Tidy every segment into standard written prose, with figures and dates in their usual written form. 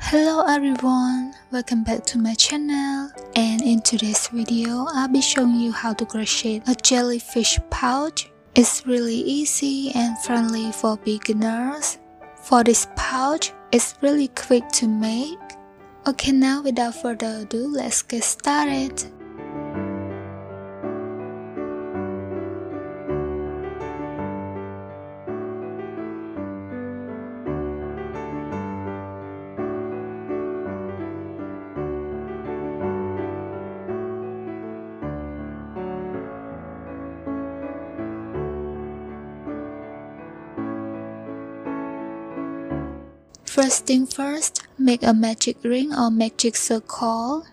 Hello everyone, welcome back to my channel, and in today's video I'll be showing you how to crochet a jellyfish pouch. It's really easy and friendly for beginners. For this pouch, it's really quick to make. Okay, now without further ado, let's get started. First thing first, make a magic ring or magic circle.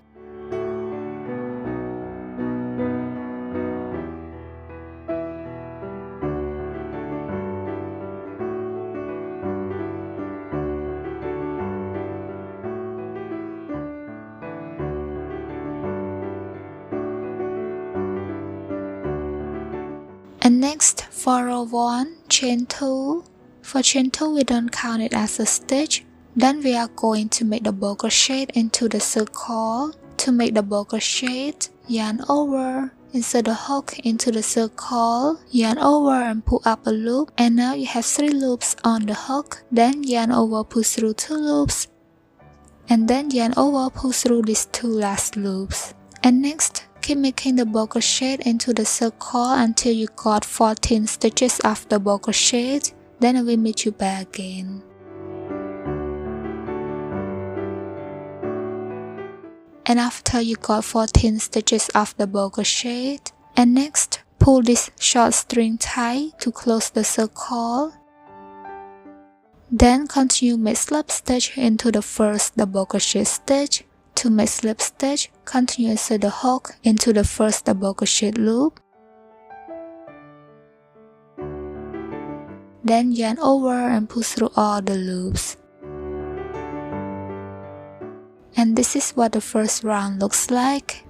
And next, for row 1, chain 2. For chain 2, we don't count it as a stitch. Then we are going to make the bow crochet into the circle. To make the bow crochet, yarn over, insert the hook into the circle, yarn over and pull up a loop, and now you have 3 loops on the hook. Then yarn over, pull through 2 loops, and then yarn over, pull through these 2 last loops. And next, keep making the bow crochet into the circle until you got 14 stitches of the bow crochet. Then I will meet you back again. And after you got 14 stitches of the bow crochet, and next pull this short string tie to close the circle. Then continue make slip stitch into the first double crochet stitch. To make slip stitch, continue insert the hook into the first double crochet loop. Then yarn over and pull through all the loops. And this is what the first round looks like.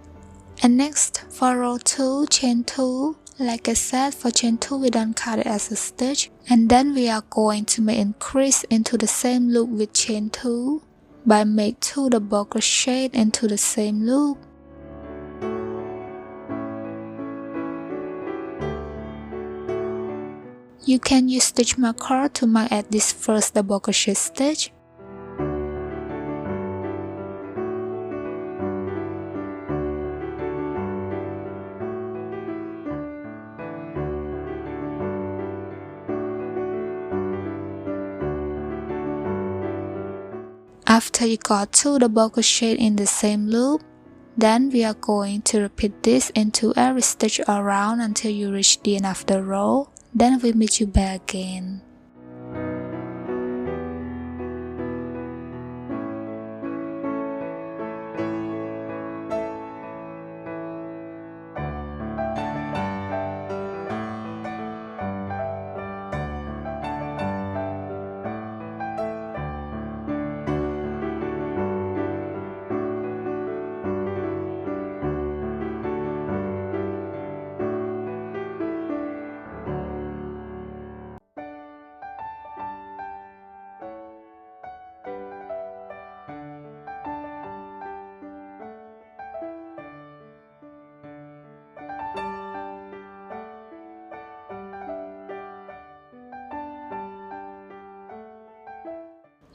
And next, for row 2, chain 2. Like I said, for chain 2 we don't count it as a stitch. And then we are going to make increase into the same loop with chain 2 by make 2 double crochet into the same loop. You can use stitch marker to mark at this first double crochet stitch. After you got 2 double crochet in the same loop, then we are going to repeat this into every stitch around until you reach the end of the row. Then we'll meet you back again.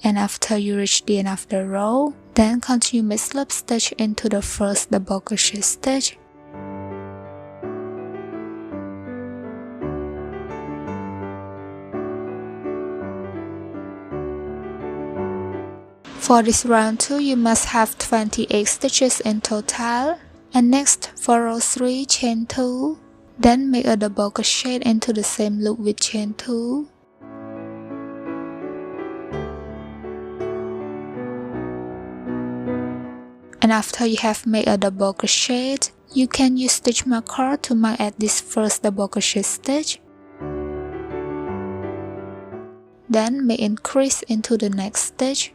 And after you reach the end of the row, then continue make slip stitch into the first double crochet stitch. For this round 2, you must have 28 stitches in total. And next, for row 3, chain 2. Then make a double crochet into the same loop with chain 2. And after you have made a double crochet, you can use stitch marker to mark at this first double crochet stitch. Then make increase into the next stitch.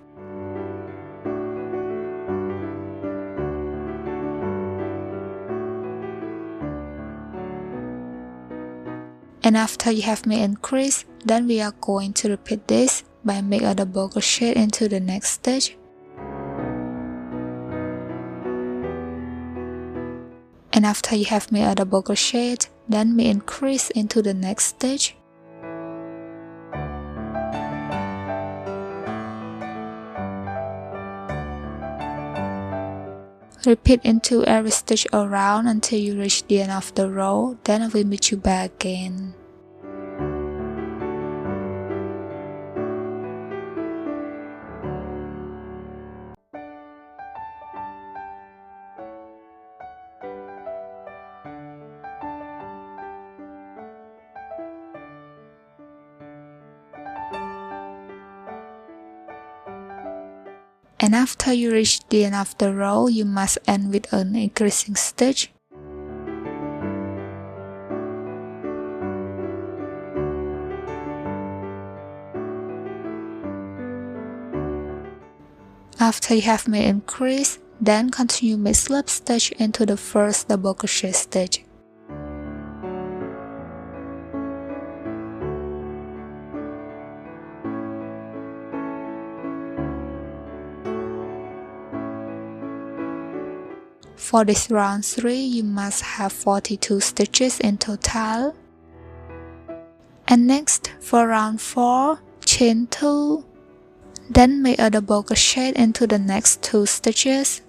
And after you have made increase, then we are going to repeat this by make a double crochet into the next stitch. And after you have made a double crochet, then we increase into the next stitch. Repeat into every stitch around until you reach the end of the row, then I will meet you back again. And after you reach the end of the row, you must end with an increasing stitch. After you have made increase, then continue make slip stitch into the first double crochet stitch. For this round 3, you must have 42 stitches in total. And next, for round 4, chain 2, then make a double crochet into the next 2 stitches.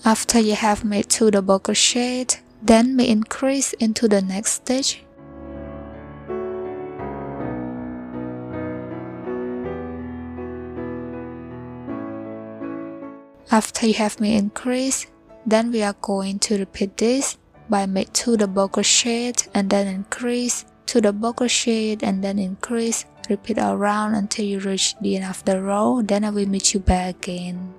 After you have made 2 double crochets, then we increase into the next stitch. After you have made increase, then we are going to repeat this by make 2 double crochets and then increase, 2 double crochet and then increase, repeat around until you reach the end of the row, then I will meet you back again.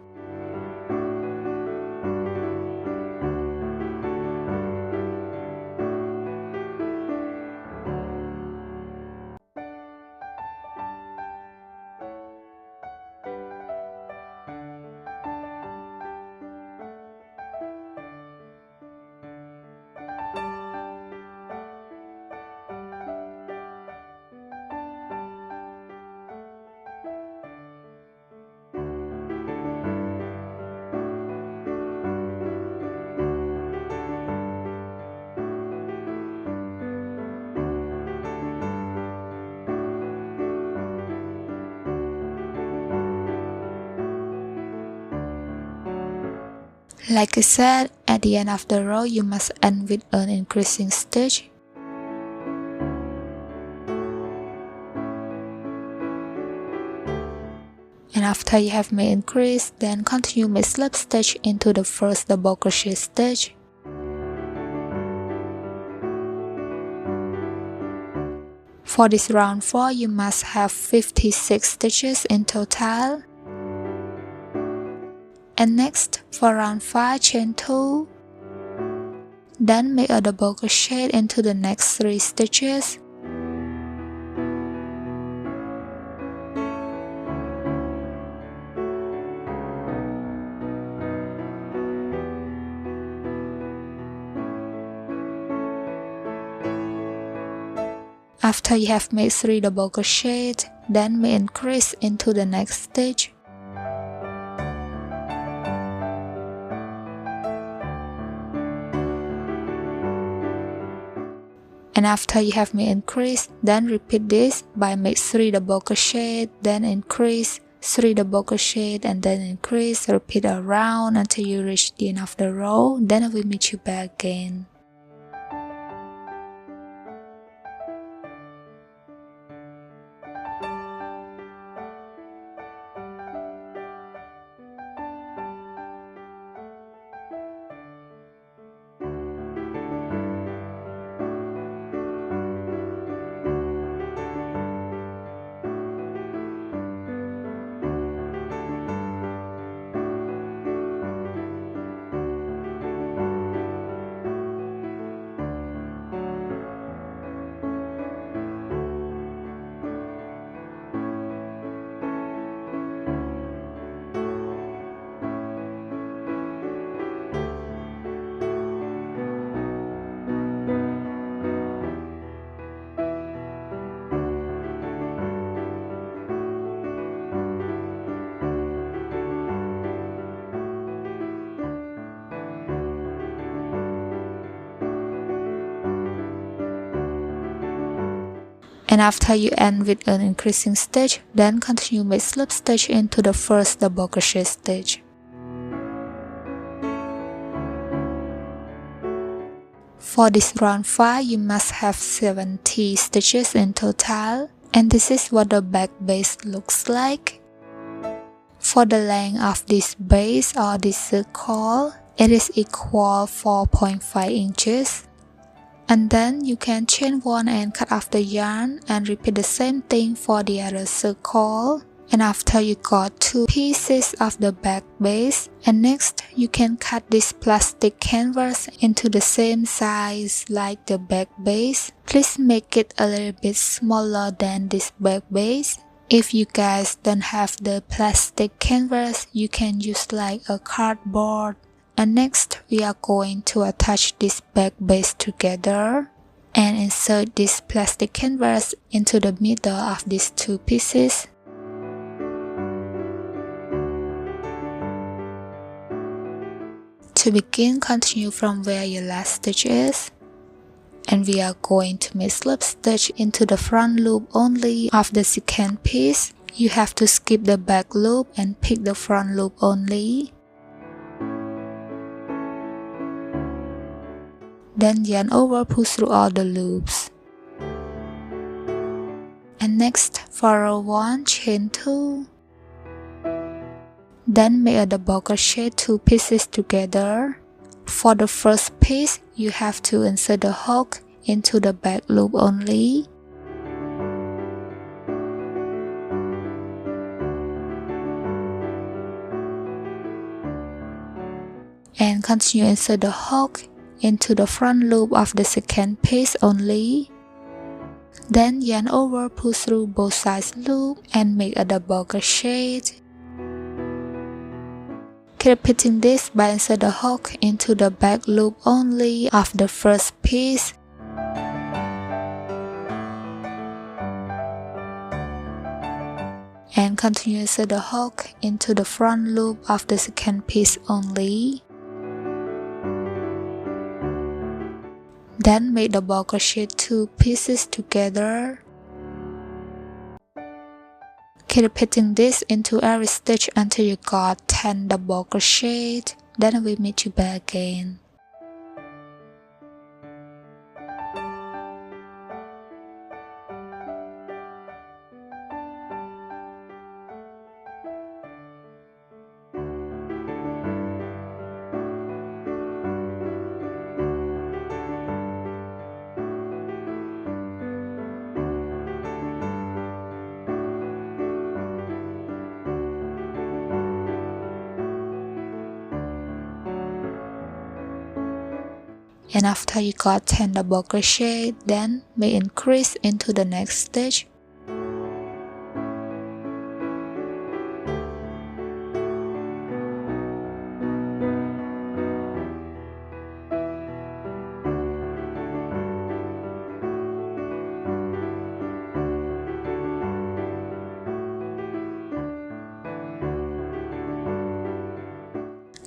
Like I said, at the end of the row, you must end with an increasing stitch. And after you have made increase, then continue make slip stitch into the first double crochet stitch. For this round 4, you must have 56 stitches in total. And next, for round 5, chain 2, then make a double crochet into the next 3 stitches. After you have made 3 double crochets, then make increase into the next stitch. And after you have made increase, then repeat this by make 3 double crochet, then increase, 3 double crochet and then increase, repeat around until you reach the end of the row, then I will meet you back again. And after you end with an increasing stitch, then continue make slip stitch into the first double crochet stitch. For this round 5, you must have 70 stitches in total, and this is what the back base looks like. For the length of this base or this circle, it is equal 4.5 inches. And then you can chain one and cut off the yarn and repeat the same thing for the other circle. And after you got 2 pieces of the back base, and next you can cut this plastic canvas into the same size like the back base. Please make it a little bit smaller than this back base. If you guys don't have the plastic canvas, you can use like a cardboard. And next we are going to attach this back base together and insert this plastic canvas into the middle of these 2 pieces. To begin, continue from where your last stitch is, and we are going to make slip stitch into the front loop only of the second piece. You have to skip the back loop and pick the front loop only. Then yarn over, pull through all the loops. And next, for row 1, chain 2. Then make a double crochet 2 pieces together. For the first piece, you have to insert the hook into the back loop only. And continue insert the hook into the front loop of the second piece only. Then yarn over, pull through both sides loop and make a double crochet. Keep repeating this by insert the hook into the back loop only of the first piece. And continue insert the hook into the front loop of the second piece only. Then make double crochet 2 pieces together. Keep repeating this into every stitch until you got 10 double crochet. Then we meet you back again. And after you got 10 double crochet, then make increase into the next stitch.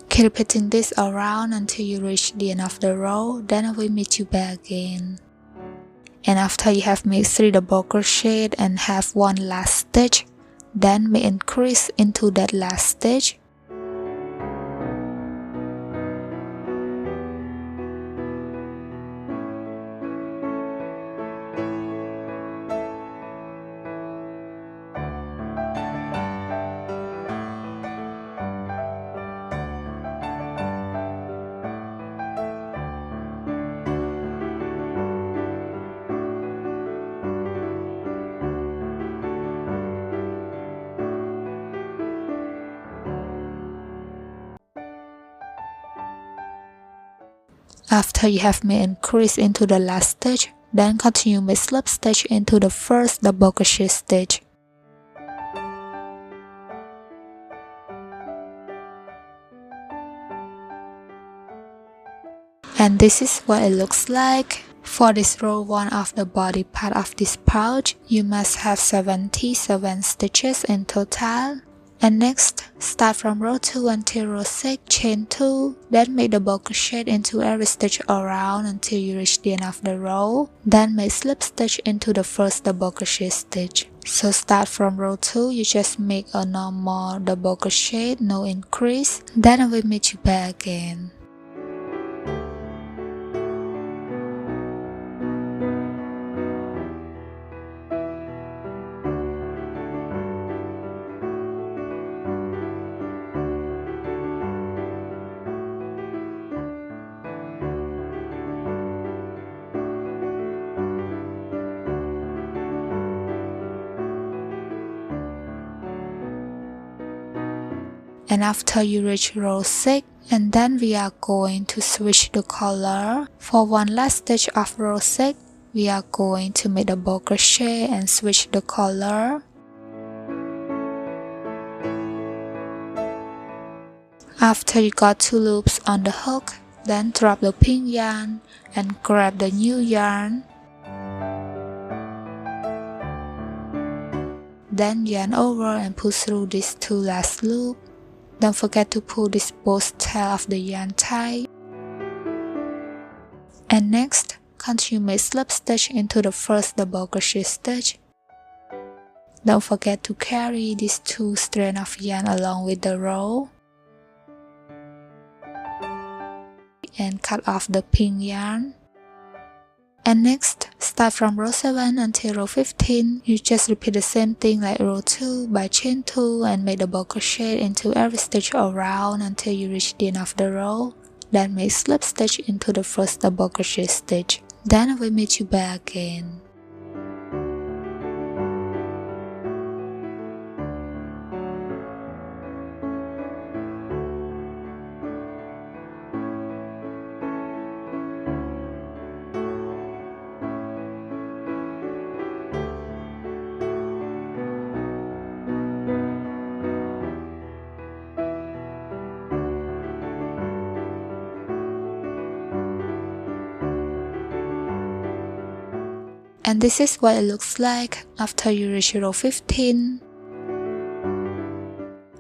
Keep repeating this around until you reach the end of the row, then I will meet you back again. And after you have made 3 double crochet and have 1 last stitch, then make increase into that last stitch. After you have made increase into the last stitch, then continue make slip stitch into the first double crochet stitch. And this is what it looks like. For this row 1 of the body part of this pouch, you must have 77 stitches in total. And next, start from row 2 until row 6, chain 2, then make double crochet into every stitch around until you reach the end of the row, then make slip stitch into the first double crochet stitch. So start from row 2, you just make a normal double crochet, no increase, then I will meet you back again. And after you reach row 6, and then we are going to switch the color. For one last stitch of row 6, we are going to make double crochet and switch the color. After you got 2 loops on the hook, then drop the pink yarn and grab the new yarn. Then yarn over and pull through these 2 last loops. Don't forget to pull this both tail of the yarn tight. And next, continue make slip stitch into the first double crochet stitch. Don't forget to carry these 2 strands of yarn along with the row. And cut off the pink yarn. And next, start from row 7 until row 15. You just repeat the same thing like row 2 by chain 2 and make double crochet into every stitch around until you reach the end of the row. Then make slip stitch into the first double crochet stitch. Then I will meet you back again. And this is what it looks like after you reach row 15.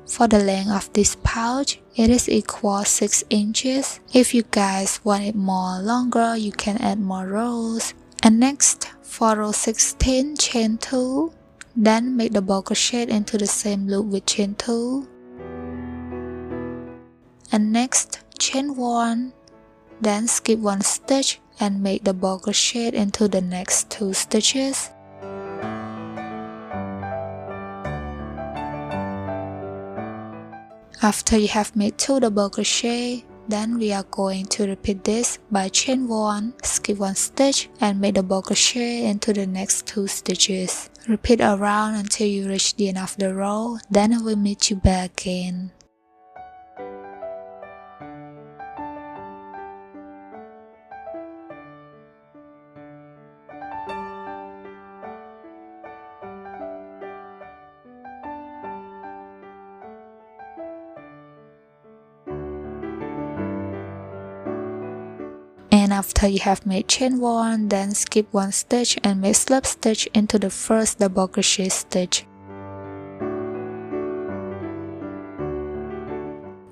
For the length of this pouch, it is equal 6 inches. If you guys want it more longer, you can add more rows. And next, for row 16, chain 2, then make double crochet into the same loop with chain 2. And next, chain 1, then skip 1 stitch and make double crochet into the next 2 stitches. After you have made 2 double crochet, then we are going to repeat this by chain 1, skip 1 stitch and make double crochet into the next 2 stitches. Repeat around until you reach the end of the row, then I will meet you back again. And after you have made chain 1, then skip 1 stitch and make slip stitch into the first double crochet stitch.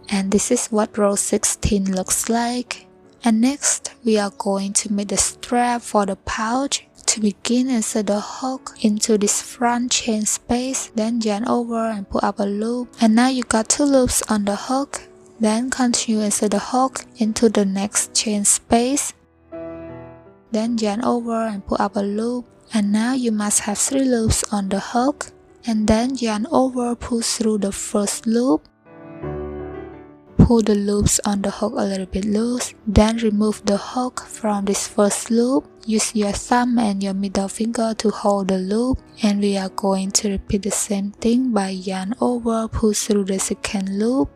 And this is what row 16 looks like. And next, we are going to make the strap for the pouch. To begin, insert the hook into this front chain space, then yarn over and pull up a loop. And now you got 2 loops on the hook. Then continue insert the hook into the next chain space. Then yarn over and pull up a loop. And now you must have 3 loops on the hook. And then yarn over, pull through the first loop. Pull the loops on the hook a little bit loose. Then remove the hook from this first loop. Use your thumb and your middle finger to hold the loop. And we are going to repeat the same thing by yarn over, pull through the second loop.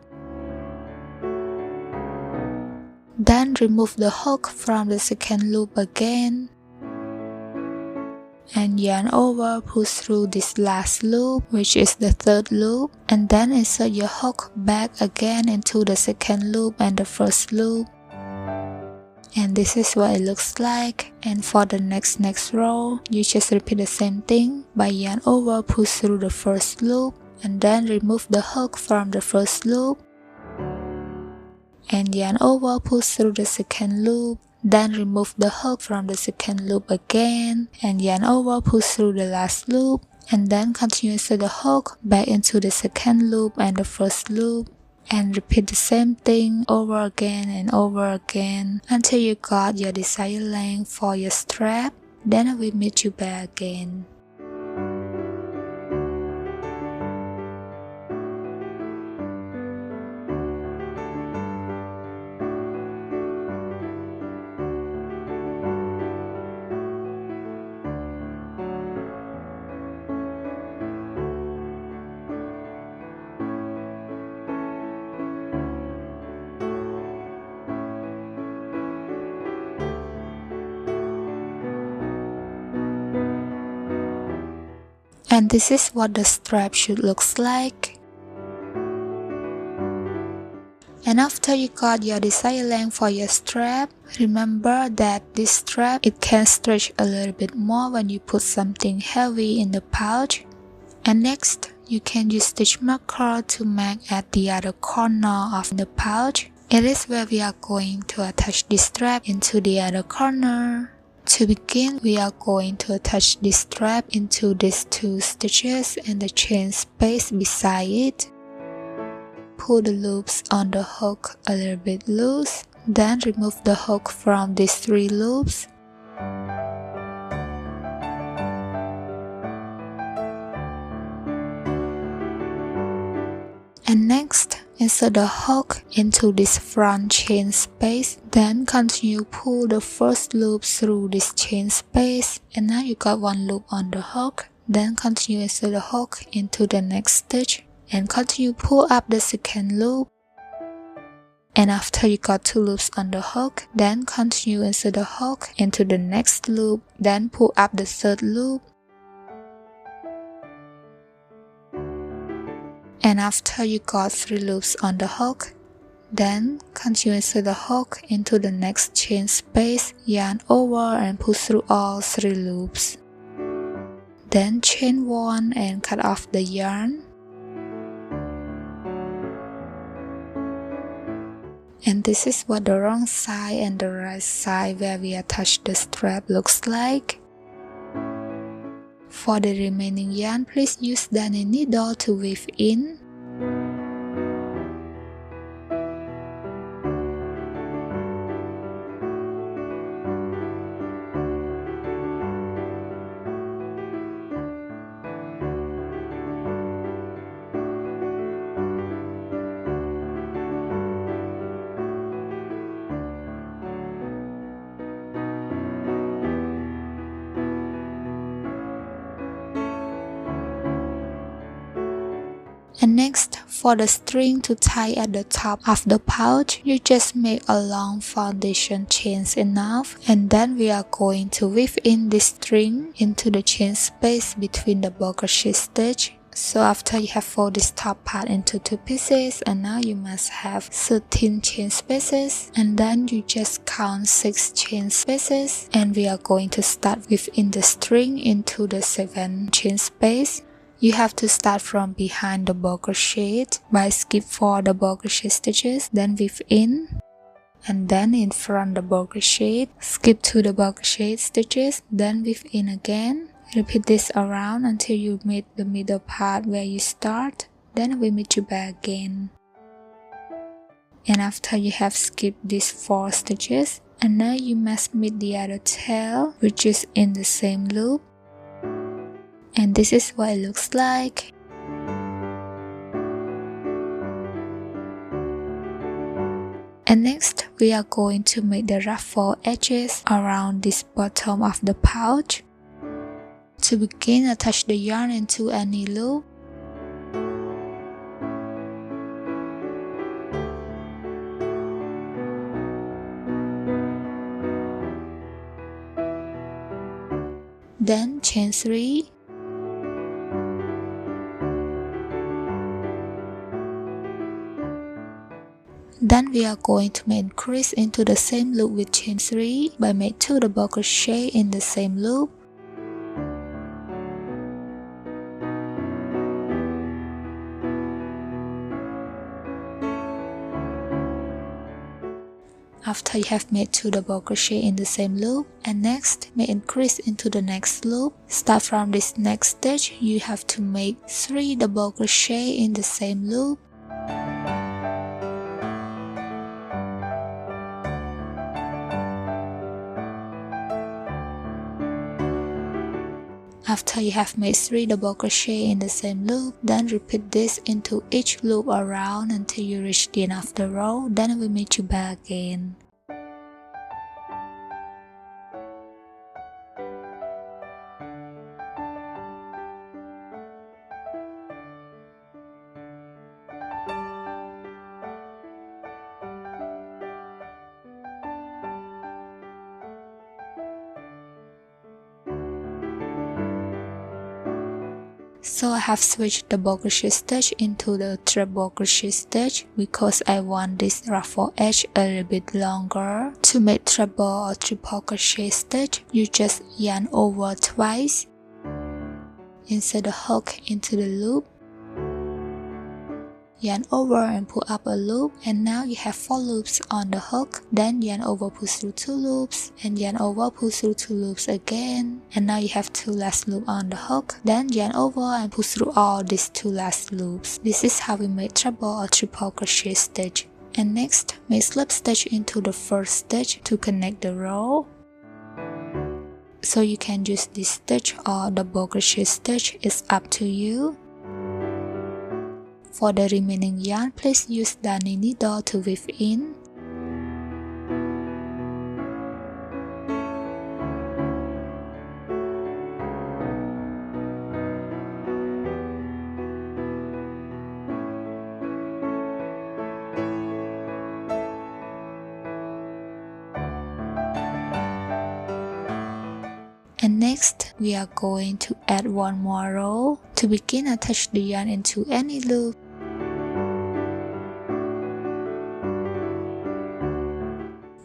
Then remove the hook from the second loop again. And yarn over, pull through this last loop, which is the third loop. And then insert your hook back again into the second loop and the first loop. And this is what it looks like. And for the next row, you just repeat the same thing by yarn over, pull through the first loop. and then remove the hook from the first loop, and yarn over, pull through the second loop, then remove the hook from the second loop again, and yarn over, pull through the last loop, and then continue insert the hook back into the second loop and the first loop, and repeat the same thing over again and over again until you got your desired length for your strap. Then I will meet you back again. And this is what the strap should look like. And after you got your desired length for your strap, remember that this strap, it can stretch a little bit more when you put something heavy in the pouch. And next, you can use stitch marker to mark at the other corner of the pouch. It is where we are going to attach this strap into the other corner. To begin, we are going to attach this strap into these two stitches and the chain space beside it. Pull the loops on the hook a little bit loose, then remove the hook from these three loops. And next, insert the hook into this front chain space, then continue pull the first loop through this chain space, and now you got one loop on the hook. Then continue insert the hook into the next stitch and continue pull up the second loop. And after you got two loops on the hook, then continue insert the hook into the next loop, then pull up the third loop. And after you got 3 loops on the hook, then continue insert the hook into the next chain space, yarn over and pull through all 3 loops. Then chain 1 and cut off the yarn. And this is what the wrong side and the right side where we attach the strap looks like. For the remaining yarn, please use darning needle to weave in. And next, for the string to tie at the top of the pouch, you just make a long foundation chain enough, and then we are going to weave in this string into the chain space between the bow crochet stitch. So after you have folded this top part into 2 pieces, and now you must have 13 chain spaces, and then you just count 6 chain spaces, and we are going to start within the string into the 7 chain space. You have to start from behind the bow crochet by skip 4 the bow crochet stitches, then weave in, and then in front the bow crochet, skip 2 the bow crochet stitches, then weave in again. Repeat this around until you meet the middle part where you start, then we meet you back again. And after you have skipped these 4 stitches, and now you must meet the other tail, which is in the same loop. And this is what it looks like. And next, we are going to make the ruffle edges around this bottom of the pouch. To begin, attach the yarn into any loop. Then chain 3. Then we are going to make increase into the same loop with chain 3 by make 2 double crochet in the same loop. after you have made 2 double crochet in the same loop, and next make increase into the next loop. Start from this next stitch, you have to make 3 double crochet in the same loop. After you have made 3 double crochet in the same loop, then repeat this into each loop around until you reach the end of the row. Then I will meet you back again. So I have switched the double crochet stitch into the treble crochet stitch because I want this ruffle edge a little bit longer. To make treble or triple crochet stitch, you just yarn over twice, insert the hook into the loop, yarn over and pull up a loop, and now you have 4 loops on the hook. Then yarn over, pull through 2 loops, and yarn over, pull through 2 loops again, and now you have 2 last loops on the hook. Then yarn over and pull through all these 2 last loops. This is how we make treble or triple crochet stitch. And next, make slip stitch into the first stitch to connect the row. So you can use this stitch or double crochet stitch, it's up to you. For the remaining yarn, please use darning needle to weave in. And next, we are going to add 1 more row. To begin, attach the yarn into any loop.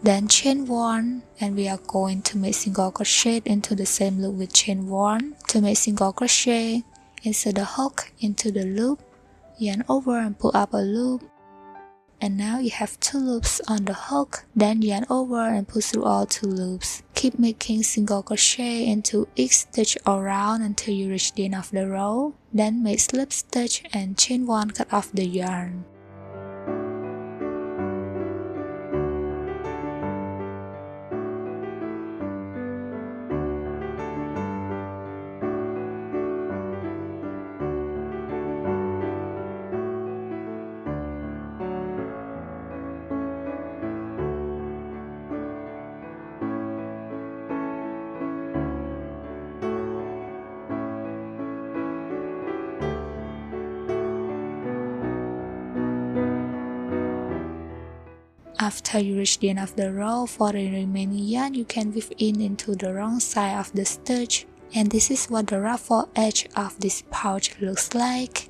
Then chain 1, and we are going to make single crochet into the same loop with chain 1. To make single crochet, insert the hook into the loop, yarn over and pull up a loop, and now you have 2 loops on the hook. Then yarn over and pull through all 2 loops. Keep making single crochet into each stitch around until you reach the end of the row. Then make slip stitch and chain 1, cut off the yarn. After you reach the end of the row, for the remaining yarn, you can weave in into the wrong side of the stitch. And this is what the ruffle edge of this pouch looks like.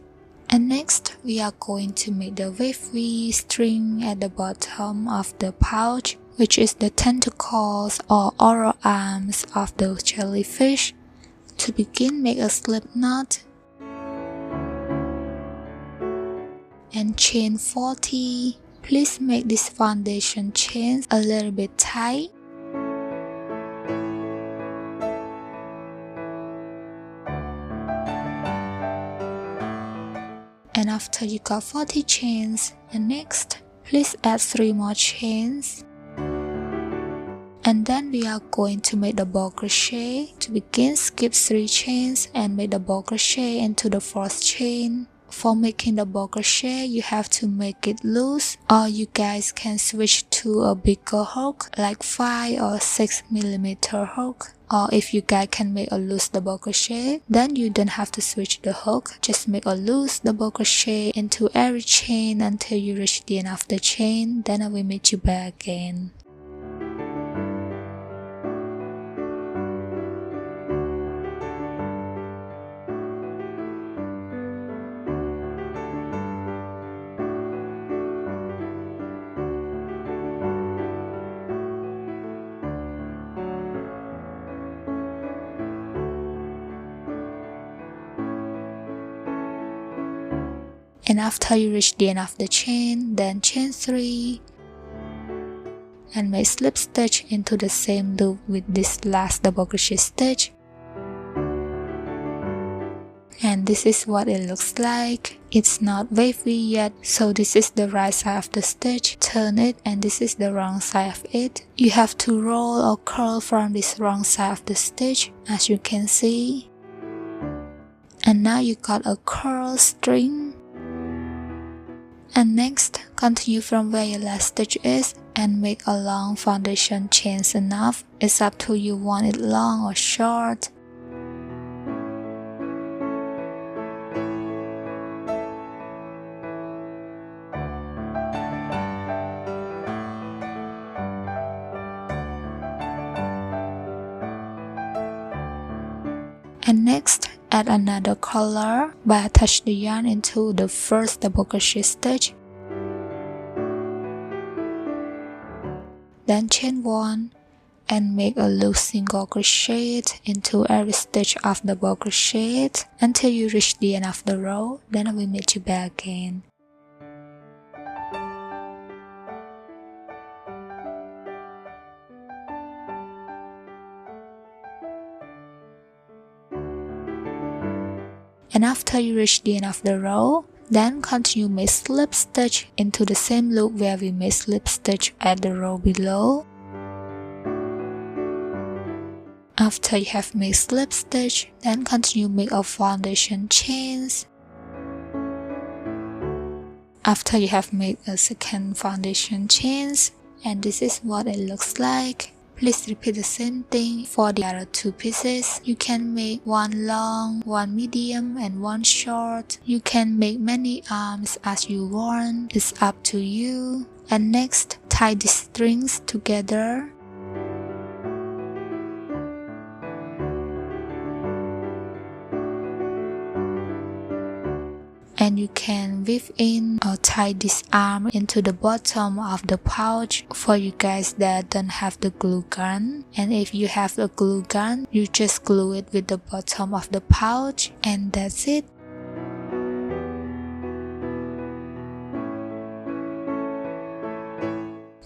And next, we are going to make the wavy string at the bottom of the pouch, which is the tentacles or oral arms of the jellyfish. To begin, make a slip knot and chain 40. Please make this foundation chain a little bit tight. And after you got 40 chains, and next, please add 3 more chains. And then we are going to make double crochet. To begin, skip 3 chains and make double crochet into the 4th chain. For making double crochet, you have to make it loose, or you guys can switch to a bigger hook like 5 or 6 millimeter hook. Or if you guys can make a loose double crochet, then you don't have to switch the hook. Just make a loose double crochet into every chain until you reach the end of the chain. Then I will meet you back again. And after you reach the end of the chain, then chain 3 and make slip stitch into the same loop with this last double crochet stitch. And this is what it looks like. It's not wavy yet, so this is the right side of the stitch. Turn it and this is the wrong side of it. You have to roll or curl from this wrong side of the stitch, as you can see. And now you got a curl string. And next, continue from where your last stitch is and make a long foundation chain enough. It's up to you want it long or short. And next, add another color by attach the yarn into the first double crochet stitch. Then chain 1 and make a loose single crochet into every stitch of the double crochet until you reach the end of the row. Then I will meet you back again. And after you reach the end of the row, then continue make slip stitch into the same loop where we made slip stitch at the row below. After you have made slip stitch, then continue make a foundation chains. After you have made a second foundation chains, and this is what it looks like. Please repeat the same thing for the other two pieces. You can make one long, one medium, and one short. You can make many arms as you want. It's up to you. And next, tie the strings together. And you can weave in or tie this arm into the bottom of the pouch for you guys that don't have the glue gun. And if you have a glue gun, you just glue it with the bottom of the pouch, and that's it.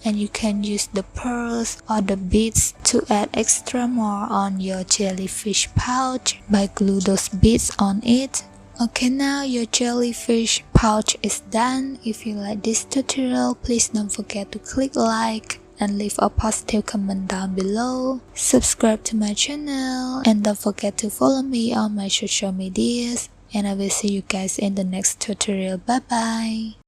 And you can use the pearls or the beads to add extra more on your jellyfish pouch by glue those beads on it. Okay, now your jellyfish pouch is done. If you like this tutorial, please don't forget to click like and leave a positive comment down below. Subscribe to my channel and don't forget to follow me on my social medias. And I will see you guys in the next tutorial. Bye bye.